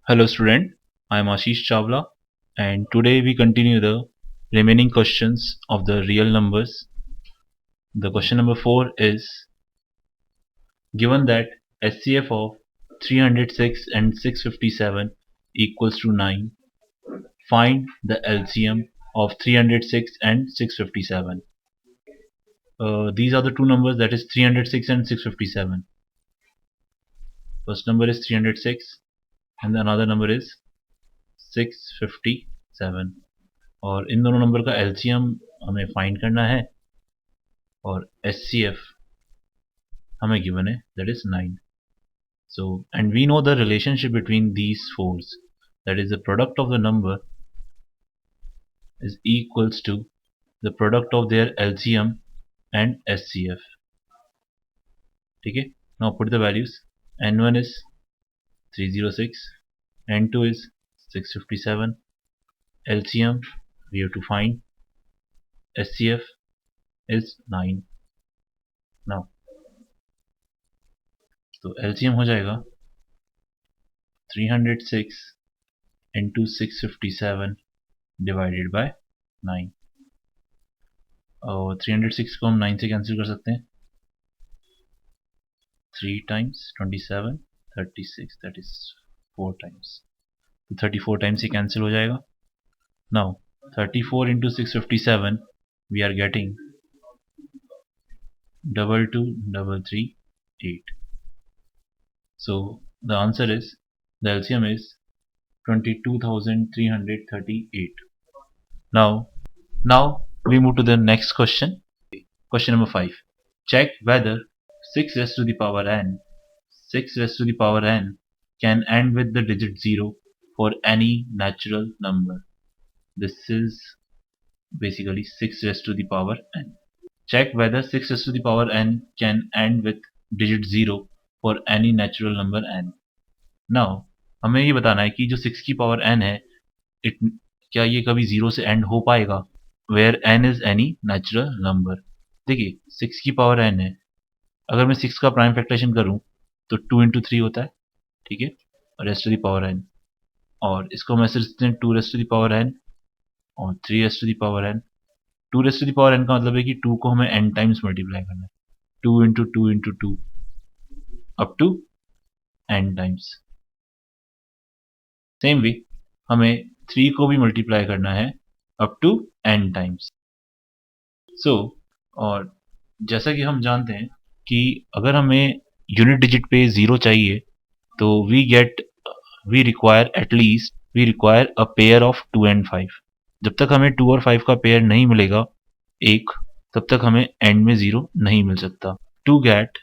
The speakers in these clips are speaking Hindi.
Hello student, I am Ashish Chawla and today we continue the remaining questions of the real numbers. The question number 4 is given that SCF of 306 and 657 equals to 9, find the LCM of 306 and 657. These are the two numbers, that is 306 and 657. First number is 306 and the another number is 657 और इन दोनों नंबर का एलसीएम हमें फाइंड करना है और एचसीएफ हमें गिवन है, that is 9. So and we know the relationship between these fours, that is the product of the number is equals to the product of their LCM and SCF. ठीक है, now put the values. N1 is 306, N2 is 657, LCM we have to find, SCF is 9. now तो LCM हो जाएगा 306 into 657 divided by 9 और 306 को हम 9 से कैंसिल कर सकते हैं. 3 times 27 36, that is 4 times, तो 34 times ये कैंसिल हो जाएगा. now 34 into 657 we are getting 22338. so the answer is, the LCM is 22,338. Now we move to the next question. Question number 5. Check whether 6 raised to the power n can end with the digit 0 for any natural number. This is basically 6 raised to the power n. Check whether 6 raised to the power n can end with digit 0 for any natural number n. Now हमें ये बताना है कि जो 6 की पावर n है क्या ये कभी 0 से एंड हो पाएगा, where n is any natural number. देखिए 6 की पावर n है, अगर मैं 6 का प्राइम फैक्टराइजेशन करूं तो 2 इंटू 3 होता है, ठीक है, raised to the power n, और इसको हम ऐसे लिखते हैं 2 raised to the power n और 3 raised to the power n. 2 raised to the power n का मतलब है कि 2 को हमें n टाइम्स मल्टीप्लाई करना है, 2 into 2 into 2 up to n times. Same way हमें 3 को भी मल्टीप्लाई करना है up to n times. So और जैसा कि हम जानते हैं कि अगर हमें यूनिट डिजिट पे 0 चाहिए तो we require a pair of 2 and 5. जब तक हमें 2 और 5 का पेयर नहीं मिलेगा एक, तब तक हमें एंड में 0 नहीं मिल सकता. To get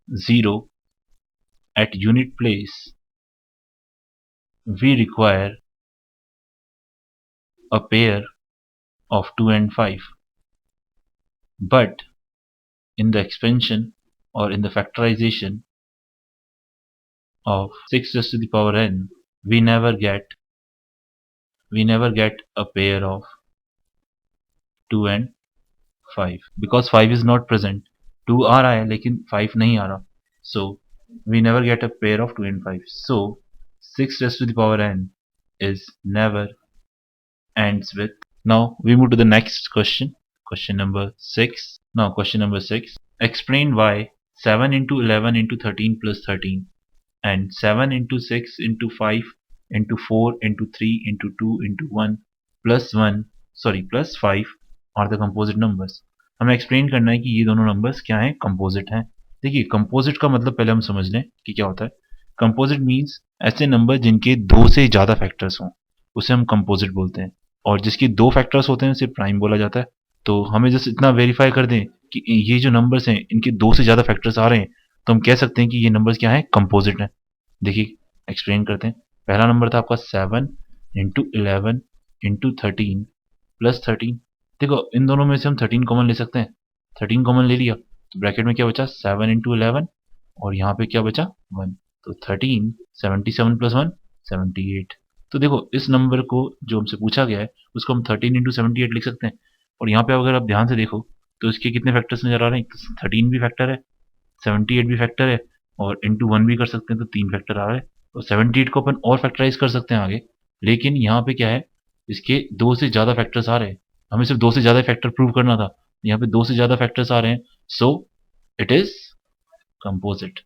0 at unit place we require a pair of 2 and 5, but in the expansion or in the factorization of 6 raised to the power n we never get a pair of 2 and 5 because 5 is not present. 2 आ रहा है लेकिन 5 नहीं आ रहा, so we never get a pair of 2 and 5. so 6 raised to the power n is never ends with. Now we move to the next question. Question number 6. Now question number 6. Explain why 7 into 11 into 13 plus 13 and 7 into 6 into 5 into 4 into 3 into 2 into 1 plus 5 are the composite numbers. हमें एक्सप्लेन करना है कि ये दोनों नंबर्स क्या हैं, कंपोजिट हैं. देखिए कंपोजिट का मतलब पहले हम समझ लें कि क्या होता है. कंपोजिट मीन्स ऐसे नंबर जिनके 2 से ज़्यादा फैक्टर्स हों, उसे हम कंपोजिट बोलते हैं, और जिसके 2 फैक्टर्स होते हैं उसे प्राइम बोला जाता है. तो हमें जस्ट इतना वेरीफाई कर दें कि ये जो नंबर्स हैं इनके 2 से ज़्यादा फैक्टर्स आ रहे हैं तो हम कह सकते हैं कि ये नंबर्स क्या हैं, कंपोजिट हैं. देखिए एक्सप्लेन करते हैं. पहला नंबर था आपका 7 इंटू 11 इंटू 13 प्लस 13. देखो इन दोनों में से हम 13 कॉमन ले सकते हैं, 13 कॉमन ले लिया तो ब्रैकेट में क्या बचा, 7 इंटू 11 और यहाँ पे क्या बचा 1, तो 13 77 प्लस 1 78. तो देखो इस नंबर को जो हमसे पूछा गया है उसको हम 13 इंटू 78 लिख सकते हैं. और यहाँ पे अगर आप ध्यान से देखो तो इसके कितने फैक्टर्स नजर आ रहे हैं, 13 भी फैक्टर है, 78 भी फैक्टर है और इंटू 1 भी कर सकते हैं, तो 3 फैक्टर आ गए। तो 78 को अपन और फैक्टराइज कर सकते हैं आगे, लेकिन यहाँ पे क्या है, इसके 2 से ज़्यादा फैक्टर्स आ रहे हैं, हमें सिर्फ 2 से ज़्यादा फैक्टर प्रूव करना था, यहाँ पे 2 से ज़्यादा फैक्टर्स आ रहे हैं, so it is composite,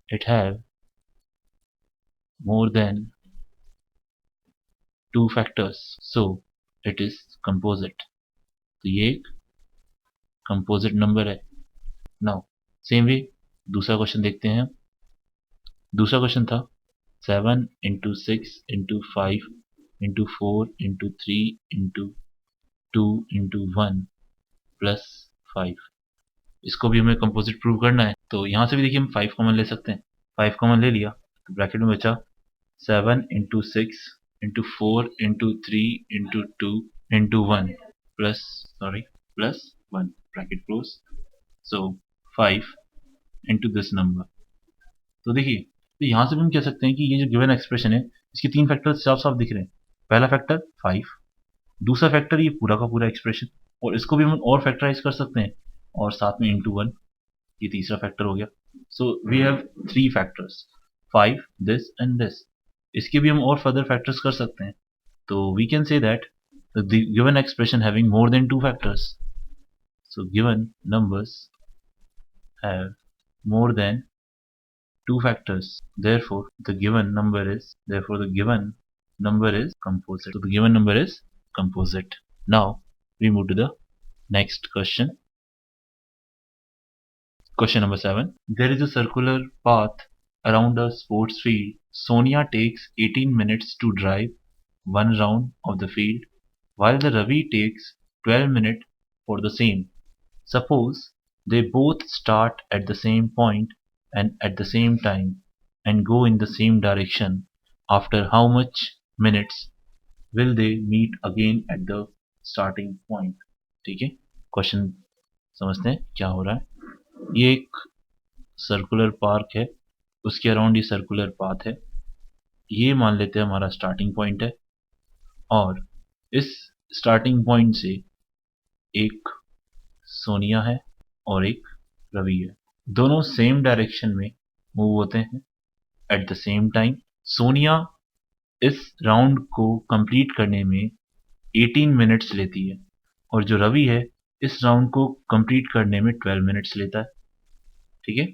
it have more than 2 factors, so it is composite. तो ये एक कंपोजिट नंबर है। नाउ सेम वे दूसरा क्वेश्चन देखते हैं। दूसरा क्वेश्चन था 7 into 6 into 5 into 4 into 3 into 2 into 1 plus 5। इसको भी हमें कंपोजिट प्रूव करना है, तो यहाँ से भी देखिए हम 5 कॉमन ले सकते हैं। 5 कॉमन ले लिया तो ब्रैकेट में बचा 7 into 6 into 4 into 3 into 2 into 1 plus 1 bracket close. So 5 into this number. तो देखिए, तो यहाँ से भी हम कह सकते हैं कि ये जो गिवन एक्सप्रेशन है, इसके 3 फैक्टर साफ साफ दिख रहे हैं। पहला फैक्टर 5, दूसरा फैक्टर ये पूरा का पूरा एक्सप्रेशन, और इसको भी हम और फैक्टराइज कर सकते हैं, और साथ में इंटू 1, ये तीसरा फैक्टर हो गया। So we have 3 factors, 5, this and this. इसके भी हम और फर्दर फैक्टर्स कर सकते हैं, तो we can say that the given expression having more than 2 factors, so given numbers have more than 2 factors, therefore the given number is composite. So the given number is composite. Now we move to the next question. Question number 7. There is a circular path around a sports field. Sonia takes 18 minutes to drive one round of the field, while the Ravi takes 12 minutes for the same. Suppose they both start at the same point and at the same time and go in the same direction. After how much minutes will they meet again at the starting point? ठीक है, क्वेश्चन समझते हैं क्या हो रहा है। ये एक सर्कुलर पार्क है, उसके अराउंड ये सर्कुलर पाथ है, ये मान लेते हैं हमारा स्टार्टिंग पॉइंट है, और इस स्टार्टिंग पॉइंट से एक सोनिया है और एक रवि है, दोनों सेम डायरेक्शन में मूव होते हैं at the same time. Sonia इस राउंड को कंप्लीट करने में 18 मिनट्स लेती है, और जो रवि है इस राउंड को कंप्लीट करने में 12 मिनट्स लेता है। ठीक है,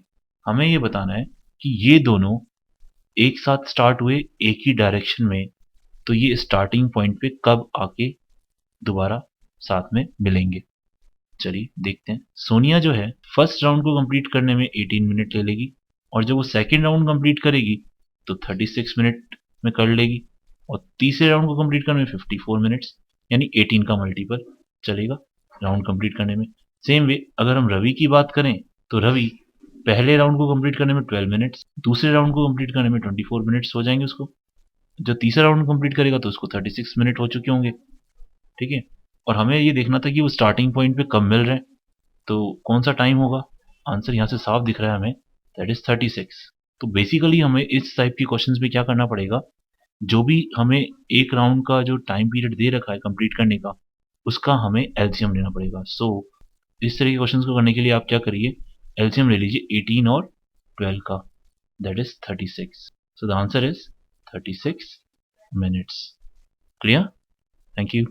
हमें ये बताना है कि ये दोनों एक साथ स्टार्ट हुए एक ही डायरेक्शन में, तो ये स्टार्टिंग पॉइंट पे कब आके दोबारा साथ में मिलेंगे। चलिए देखते हैं। सोनिया जो है फर्स्ट राउंड को कंप्लीट करने में 18 मिनट ले लेगी, और जब वो सेकेंड राउंड कंप्लीट करेगी तो 36 मिनट में कर लेगी, और तीसरे राउंड को कंप्लीट करने में 54 मिनट्स, यानी 18 का मल्टीपल चलेगा राउंड कंप्लीट करने में। सेम वे अगर हम रवि की बात करें तो रवि पहले राउंड को कंप्लीट करने में 12 मिनट्स, दूसरे राउंड को कंप्लीट करने में 24 मिनट्स हो जाएंगे उसको, जब तीसरा राउंड कंप्लीट करेगा तो उसको 36 मिनट हो चुके होंगे। ठीक है, और हमें ये देखना था कि वो स्टार्टिंग पॉइंट पे कब मिल रहे हैं, तो कौन सा टाइम होगा। आंसर यहाँ से साफ दिख रहा है हमें, दैट इज 36। तो बेसिकली हमें इस टाइप के क्वेश्चंस में क्या करना पड़ेगा, जो भी हमें एक राउंड का जो टाइम पीरियड दे रखा है कंप्लीट करने का, उसका हमें एलसीएम लेना पड़ेगा। सो इस तरह के क्वेश्चंस को करने के लिए आप क्या करिए, एलसीएम ले लीजिए 18 और 12 का, that is 36। So the answer is 36 minutes. Clear? Thank you.